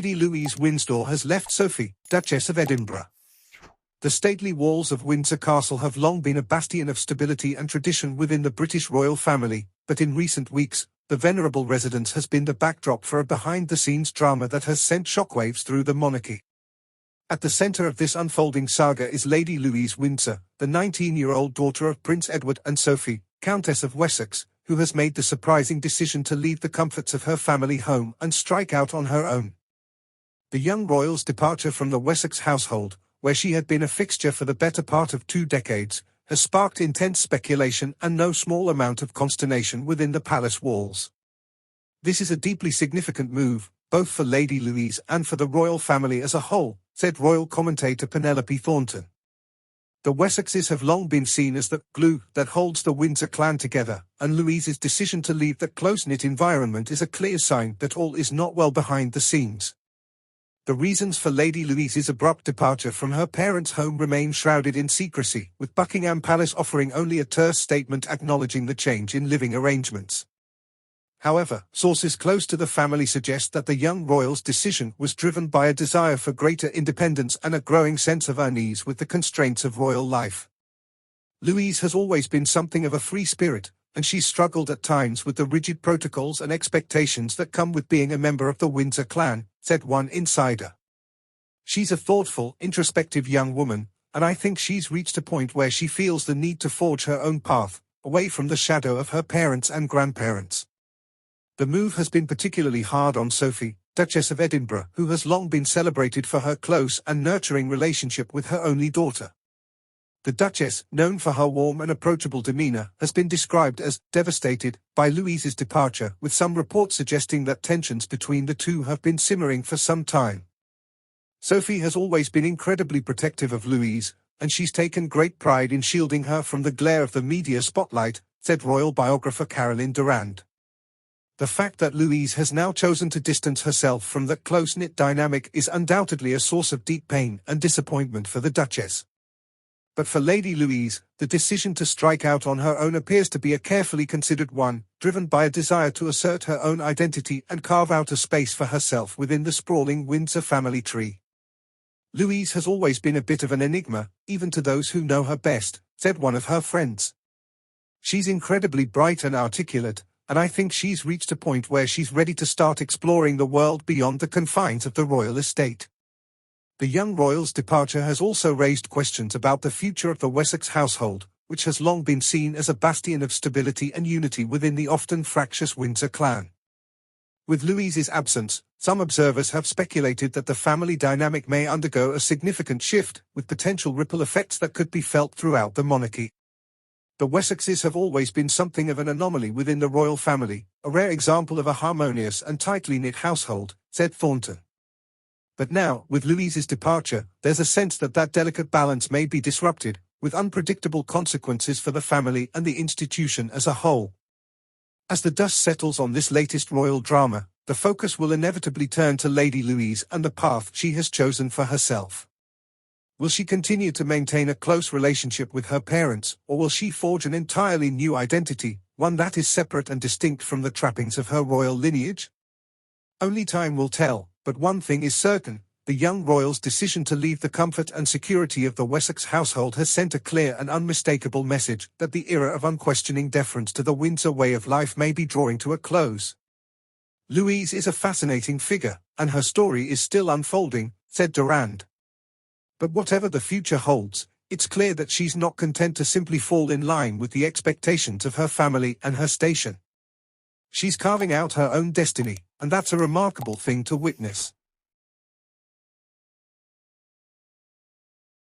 Lady Louise Windsor has left Sophie, Duchess of Edinburgh. The stately walls of Windsor Castle have long been a bastion of stability and tradition within the British royal family, but in recent weeks, the venerable residence has been the backdrop for a behind-the-scenes drama that has sent shockwaves through the monarchy. At the centre of this unfolding saga is Lady Louise Windsor, the 19-year-old daughter of Prince Edward and Sophie, Countess of Wessex, who has made the surprising decision to leave the comforts of her family home and strike out on her own. The young royal's departure from the Wessex household, where she had been a fixture for the better part of 2 decades, has sparked intense speculation and no small amount of consternation within the palace walls. This is a deeply significant move, both for Lady Louise and for the royal family as a whole, said royal commentator Penelope Thornton. The Wessexes have long been seen as the glue that holds the Windsor clan together, and Louise's decision to leave that close-knit environment is a clear sign that all is not well behind the scenes. The reasons for Lady Louise's abrupt departure from her parents' home remain shrouded in secrecy, with Buckingham Palace offering only a terse statement acknowledging the change in living arrangements. However, sources close to the family suggest that the young royal's decision was driven by a desire for greater independence and a growing sense of unease with the constraints of royal life. Louise has always been something of a free spirit, and she's struggled at times with the rigid protocols and expectations that come with being a member of the Windsor clan, said one insider. She's a thoughtful, introspective young woman, and I think she's reached a point where she feels the need to forge her own path, away from the shadow of her parents and grandparents. The move has been particularly hard on Sophie, Duchess of Edinburgh, who has long been celebrated for her close and nurturing relationship with her only daughter. The Duchess, known for her warm and approachable demeanour, has been described as devastated by Louise's departure, with some reports suggesting that tensions between the two have been simmering for some time. Sophie has always been incredibly protective of Louise, and she's taken great pride in shielding her from the glare of the media spotlight, said royal biographer Caroline Durand. The fact that Louise has now chosen to distance herself from that close-knit dynamic is undoubtedly a source of deep pain and disappointment for the Duchess. But for Lady Louise, the decision to strike out on her own appears to be a carefully considered one, driven by a desire to assert her own identity and carve out a space for herself within the sprawling Windsor family tree. Louise has always been a bit of an enigma, even to those who know her best, said one of her friends. She's incredibly bright and articulate, and I think she's reached a point where she's ready to start exploring the world beyond the confines of the royal estate. The young royal's departure has also raised questions about the future of the Wessex household, which has long been seen as a bastion of stability and unity within the often fractious Windsor clan. With Louise's absence, some observers have speculated that the family dynamic may undergo a significant shift, with potential ripple effects that could be felt throughout the monarchy. The Wessexes have always been something of an anomaly within the royal family, a rare example of a harmonious and tightly knit household, said Thornton. But now, with Louise's departure, there's a sense that that delicate balance may be disrupted, with unpredictable consequences for the family and the institution as a whole. As the dust settles on this latest royal drama, the focus will inevitably turn to Lady Louise and the path she has chosen for herself. Will she continue to maintain a close relationship with her parents, or will she forge an entirely new identity, one that is separate and distinct from the trappings of her royal lineage? Only time will tell, but one thing is certain: the young royal's decision to leave the comfort and security of the Wessex household has sent a clear and unmistakable message that the era of unquestioning deference to the Windsor way of life may be drawing to a close. Louise is a fascinating figure, and her story is still unfolding, said Durand. But whatever the future holds, it's clear that she's not content to simply fall in line with the expectations of her family and her station. She's carving out her own destiny, and that's a remarkable thing to witness.